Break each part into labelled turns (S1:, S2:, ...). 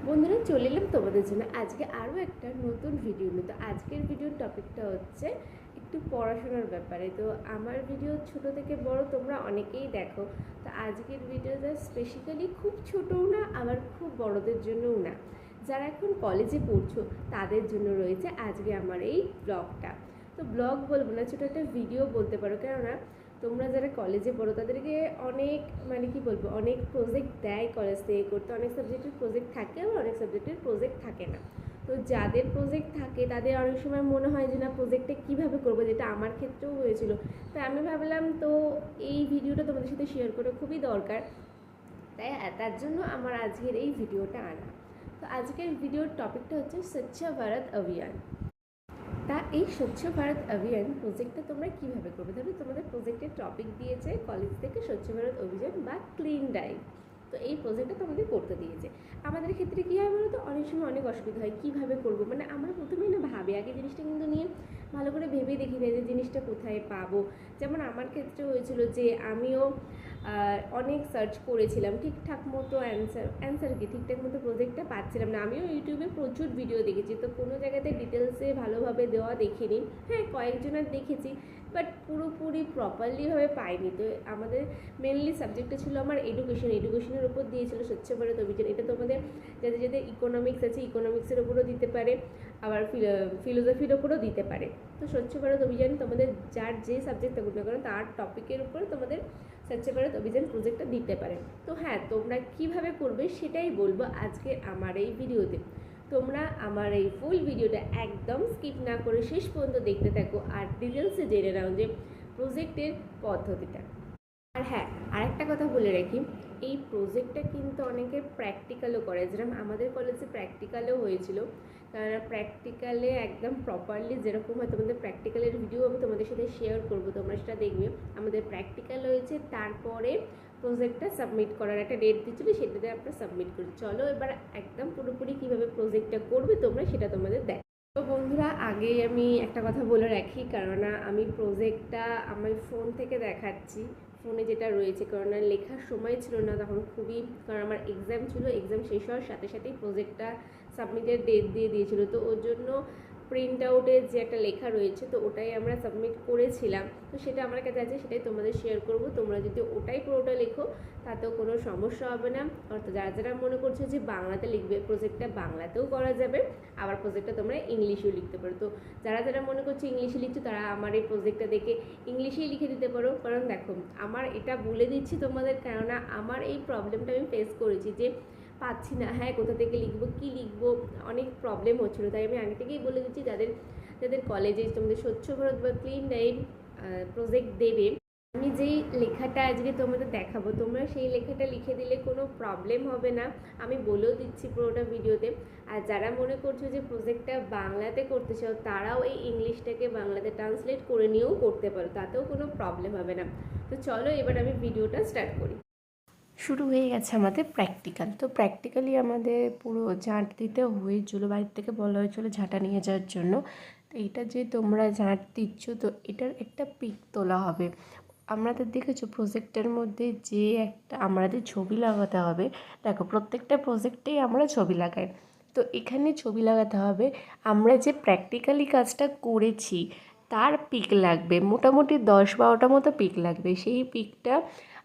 S1: বন্ধুরা চলে এলাম তোমাদের জন্য আজকে আরও একটা নতুন ভিডিও নিয়ে। তো আজকের ভিডিওর টপিকটা হচ্ছে একটু পড়াশোনার ব্যাপারে। তো আমার ভিডিও ছোট থেকে বড় তোমরা অনেকেই দেখো। তো আজকের ভিডিওটা স্পেসিক্যালি খুব ছোটও না, আবার খুব বড়দের জন্যও না। যারা এখন কলেজে পড়ছো তাদের জন্য রয়েছে আজকে আমার এই ব্লগটা। তো ব্লগ বলবো না, ছোটো একটা ভিডিও বলতে পারো, কেননা তোমরা যারা কলেজে পড়ো তাদেরকে অনেক কি বলবো, অনেক প্রজেক্ট দেয় কলেজ থেকে করতে। অনেক সাবজেক্টের প্রজেক্ট থাকে, আবার অনেক সাবজেক্টের প্রজেক্ট থাকে না। তো যাদের প্রজেক্ট থাকে তাদের অনেক সময় মনে হয় যে না, প্রজেক্টটা কীভাবে করবো, যেটা আমার ক্ষেত্রেও হয়েছিল। তাই আমি ভাবলাম তো এই ভিডিওটা তোমাদের সাথে শেয়ার করা খুবই দরকার, তাই তার জন্য আমার আজকের এই ভিডিওটা আনা। তো আজকের ভিডিওর টপিকটা হচ্ছে স্বচ্ছ ভারত অভিযান। তা এই স্বচ্ছ ভারত অভিযান প্রজেক্টটা তোমরা কীভাবে করবে? ধরো তোমাদের প্রজেক্টের টপিক দিয়েছে কলেজ থেকে স্বচ্ছ ভারত অভিযান বা ক্লিন ড্রাইভ। তো এই প্রজেক্টটা তোমাদের করতে দিয়েছে। আমাদের ক্ষেত্রে কী হয় বলো তো, অনেক সময় অনেক অসুবিধা হয় কীভাবে করবো। মানে আমরা প্রথমেই না ভাবি, আগে জিনিসটা কিন্তু নিয়ে ভালো করে ভেবে দেখি না যে জিনিসটা কোথায় পাবো। যেমন আমার ক্ষেত্রে হয়েছিল যে আমিও অনেক সার্চ করেছিলাম, ঠিকঠাক মতো অ্যান্সার কি ঠিকঠাক মতো প্রজেক্টটা পাচ্ছিলাম না। আমিও ইউটিউবে প্রচুর ভিডিও দেখেছি, তো কোনো জায়গাতে ডিটেলসে ভালোভাবে দেওয়া দেখিনি। হ্যাঁ, কয়েকজনের দেখেছি, বাট পুরোপুরি প্রপারলিভাবে পাইনি। তো আমাদের মেনলি সাবজেক্টটা ছিল আমার এডুকেশনের উপর দিয়েছিল স্বচ্ছ ভারত অভিযান। এটা তোমাদের যাদের যাদের ইকোনমিক্স আছে ইকোনমিক্সের উপরও দিতে পারে, আবার ফিলোসফির ওপরও দিতে পারে। তো স্বচ্ছ ভারত অভিযান তোমাদের যার যে সাবজেক্ট থাকুক না কারণ তার টপিকের উপরে তোমাদের স্বচ্ছ ভারত অভিযান প্রজেক্টটা দিতে পারে। তো হ্যাঁ, তোমরা কীভাবে করবে সেটাই বলবো আজকে আমার এই ভিডিওতে। তোমরা আমার এই ফুল ভিডিওটা একদম স্কিপ না করে শেষ পর্যন্ত দেখতে থাকো আর ডিটেলসে জেনে নাও যে প্রজেক্টের পদ্ধতিটা। আর হ্যাঁ, আরেকটা কথা বলে রাখি, এই প্রজেক্টটা কিন্তু অনেকে প্র্যাকটিক্যালও করে, যেরকম আমাদের কলেজে প্র্যাকটিক্যালও হয়েছিল। কারণ প্র্যাকটিক্যালে একদম প্রপারলি যেরকম হয়, তোমাদের প্র্যাকটিক্যালের ভিডিও আমি তোমাদের সাথে শেয়ার করবো, তোমরা সেটা দেখবে। আমাদের প্র্যাকটিক্যাল হয়েছে, তারপরে প্রজেক্টটা সাবমিট করার একটা ডেট দিচ্ছিলো, সেটাতে আমরা সাবমিট করি। চলো এবার একদম পুরোপুরি কীভাবে প্রজেক্টটা করবে তোমরা সেটা তোমাদের দেখ। তো বন্ধুরা, আগেই আমি একটা কথা বলে রাখি, কেননা আমি প্রজেক্টটা আমার ফোন থেকে দেখাচ্ছি, ফোনে যেটা রয়েছে, কারণ লেখার সময় ছিল না তখন খুবই, কারণ আমার এক্সাম ছিল, এক্সাম শেষ হওয়ার সাথে সাথেই প্রজেক্টটা সাবমিটের ডেট দিয়ে দিয়েছিল। তো ওর জন্য প্রিন্ট আউটের যে একটা লেখা রয়েছে, তো ওটাই আমরা সাবমিট করেছিলাম। তো সেটা আমার কাছে আছে, সেটাই তোমাদের শেয়ার করব। তোমরা যদি ওটাই পুরোটা লেখো তাতেও কোনো সমস্যা হবে না। অর্থাৎ যারা যারা মনে করছো যে বাংলাতে লিখবে, প্রজেক্টটা বাংলাতেও করা যাবে, আবার প্রজেক্টটা তোমরা ইংলিশেও লিখতে পারো। তো যারা যারা মনে করছো ইংলিশে লিখছো তারা আমার এই প্রজেক্টটা দেখে ইংলিশেই লিখে দিতে পারো। কারণ দেখো, আমার এটা বলে দিচ্ছি তোমাদের, কেননা আমার এই প্রবলেমটা আমি ফেস করেছি যে পাচ্ছি না, হ্যাঁ কোথা থেকে লিখবো, কী লিখবো, অনেক প্রবলেম হচ্ছিলো। তাই আমি আগে থেকেই বলে দিচ্ছি, যাদের যাদের কলেজে তোমাদের স্বচ্ছ ভারত বা ক্লিন ড্রাইভ প্রজেক্ট দেবে, আমি যেই লেখাটা আজকে তোমাদের দেখাবো, তোমরা সেই লেখাটা লিখে দিলে কোনো প্রবলেম হবে না। আমি বলেও দিচ্ছি পুরোটা ভিডিওতে। আর যারা মনে করছো যে প্রজেক্টটা বাংলাতে করতে চাও, তারাও এই ইংলিশটাকে বাংলাতে ট্রান্সলেট করে নিয়েও করতে পারো, তাতেও কোনো প্রবলেম হবে না। তো চলো এবার আমি ভিডিওটা স্টার্ট করি।
S2: শুরু হয়ে গেছে আমাদের প্র্যাকটিক্যাল। তো প্র্যাকটিক্যালি আমাদের পুরো ঝাঁট দিতে হয়েছিলো, বাড়ির থেকে বলা হয়েছিলো ঝাঁটা নিয়ে যাওয়ার জন্য। তো এইটা যে তোমরা ঝাঁট দিচ্ছ, তো এটার একটা পিক তোলা হবে। আমাদের দেখেছো প্রজেক্টের মধ্যে যে একটা আমাদের ছবি লাগাতে হবে। দেখো, প্রত্যেকটা প্রজেক্টেই আমরা ছবি লাগাই, তো এখানে ছবি লাগাতে হবে। আমরা যে প্র্যাকটিক্যালি কাজটা করেছি তার পিক লাগবে, মোটামুটি 10-12টা মতো পিক লাগবে। সেই পিকটা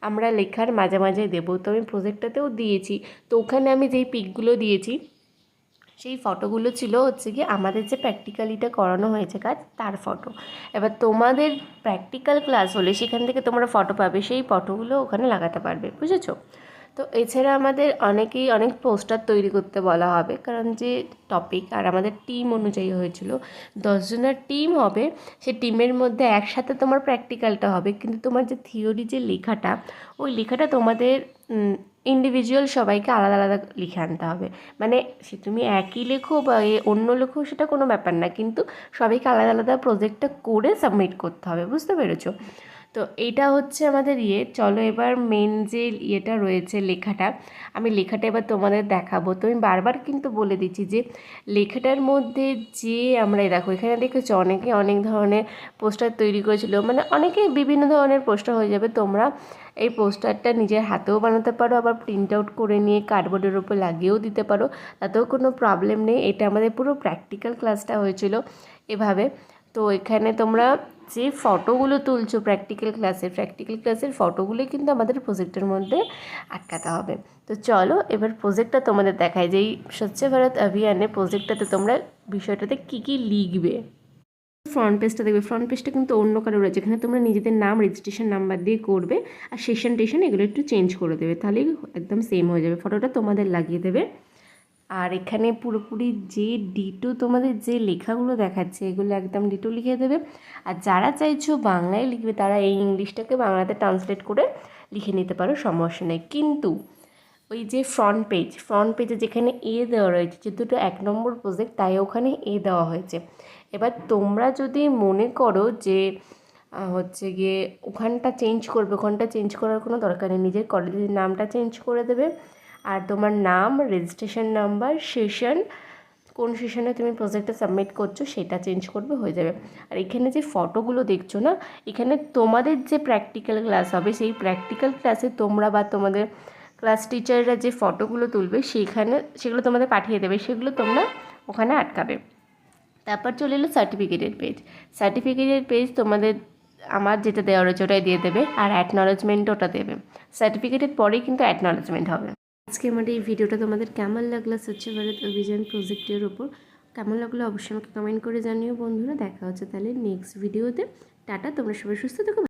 S2: আমরা লেখার মাঝে মাঝে দেবো। তো আমি প্রজেক্টটাতেও দিয়েছি। তো ওখানে আমি যেই পিকগুলো দিয়েছি, সেই ফটোগুলো ছিল হচ্ছে কি আমাদের যে প্র্যাকটিক্যালিটা করানো হয়েছে কাজ, তার ফটো। এবার তোমাদের প্র্যাকটিক্যাল ক্লাস হলে সেখান থেকে তোমরা ফটো পাবে, সেই ফটোগুলো ওখানে লাগাতে পারবে, বুঝেছো? তো এছাড়া আমাদের অনেকেই অনেক পোস্টার তৈরি করতে বলা হবে, কারণ যে টপিক আর আমাদের টিম অনুযায়ী হয়েছিল, 10 জনের টিম হবে। সেই টিমের মধ্যে একসাথে তোমার প্র্যাকটিক্যালটা হবে, কিন্তু তোমার যে থিওরি যে লেখাটা, ওই লেখাটা তোমাদের ইন্ডিভিজুয়াল সবাইকে আলাদা আলাদা লিখে আনতে হবে। মানে সে তুমি একই লেখো বা অন্য লেখো, সেটা কোনো ব্যাপার না, কিন্তু সবাইকে আলাদা আলাদা প্রজেক্টটা করে সাবমিট করতে হবে, বুঝতে পেরেছো? তো এইটা হচ্ছে আমাদের চলো এবার মেন যে ইয়েটা রয়েছে লেখাটা, আমি লেখাটা এবার তোমাদের দেখাবো। তো আমি বারবার কিন্তু বলে দিচ্ছি যে লেখাটার মধ্যে যে আমরা দেখো এখানে দেখেছো অনেকে অনেক ধরনের পোস্টার তৈরি করেছিল, মানে অনেকেই বিভিন্ন ধরনের পোস্টার হয়ে যাবে। তোমরা এই পোস্টারটা নিজের হাতেও বানাতে পারো, আবার প্রিন্ট আউট করে নিয়ে কার্ডবোর্ডের উপর লাগিয়েও দিতে পারো, তাতেও কোনো প্রবলেম নেই। এটা আমাদের পুরো প্র্যাকটিক্যাল ক্লাসটা হয়েছিল এভাবে। তো এখানে তোমরা যে ফটোগুলো তুলছো প্র্যাকটিক্যাল ক্লাসের ফটোগুলোই কিন্তু আমাদের প্রজেক্টের মধ্যে আটকাতে হবে। তো চলো এবার প্রজেক্টটা তোমাদের দেখায় যে এই স্বচ্ছ ভারত অভিযানে প্রজেক্টটাতে তোমরা বিষয়টাতে কী কী লিখবে। ফ্রন্ট পেজটা দেখবে, ফ্রন্ট পেজটা কিন্তু অন্য কারো রয়েছে, এখানে তোমরা নিজেদের নাম রেজিস্ট্রেশন নাম্বার দিয়ে করবে, আর সেশন এগুলো একটু চেঞ্জ করে দেবে, তাহলেই একদম সেম হয়ে যাবে। ফটোটা তোমাদের লাগিয়ে দেবে। আর এখানে পুরোপুরি যে ডিটো তোমাদের যে লেখাগুলো দেখাচ্ছে এগুলো একদম ডিটো লিখে দেবে। আর যারা চাইছো বাংলায় লিখবে তারা এই ইংলিশটাকে বাংলাতে ট্রান্সলেট করে লিখে নিতে পারো, সমস্যা নেই। কিন্তু ওই যে ফ্রন্ট পেজে যেখানে দেওয়া রয়েছে, যেহেতু 1 নম্বর প্রজেক্ট তাই ওখানে দেওয়া হয়েছে। এবার তোমরা যদি মনে করো যে হচ্ছে গিয়ে ওখানটা চেঞ্জ করার কোনো দরকার নেই, নিজের কলেজের নামটা চেঞ্জ করে দেবে। আর তোমার নাম, রেজিস্ট্রেশন নাম্বার, কোন সেশনে তুমি প্রজেক্টটা সাবমিট করছো সেটা চেঞ্জ করবে, হয়ে যাবে। আর এখানে যে ফটোগুলো দেখছো না, এখানে তোমাদের যে প্র্যাকটিক্যাল ক্লাস হবে সেই প্র্যাকটিক্যাল ক্লাসে তোমরা বা তোমাদের ক্লাস টিচাররা যে ফটোগুলো তুলবে সেগুলো তোমাদের পাঠিয়ে দেবে, সেগুলো তোমরা ওখানে আটকাবে। তারপর চলে এলো সার্টিফিকেটের পেজ তোমাদের আমার যেটা দেওয়া রয়েছে ওটাই দিয়ে দেবে, আর অ্যাকনলেজমেন্ট ওটা দেবে। সার্টিফিকেটের পরেই কিন্তু অ্যাকনলেজমেন্ট হবে। আজকে আমার এই ভিডিওটা তোমাদের কেমন লাগলো স্বচ্ছ ভারত অভিযান প্রজেক্টের ওপর কেমন লাগলো অবশ্যই আমাকে কমেন্ট করে জানিও বন্ধুরা। দেখা হচ্ছে তাহলে নেক্সট ভিডিওতে। টাটা, তোমরা সবাই সুস্থ থেকো।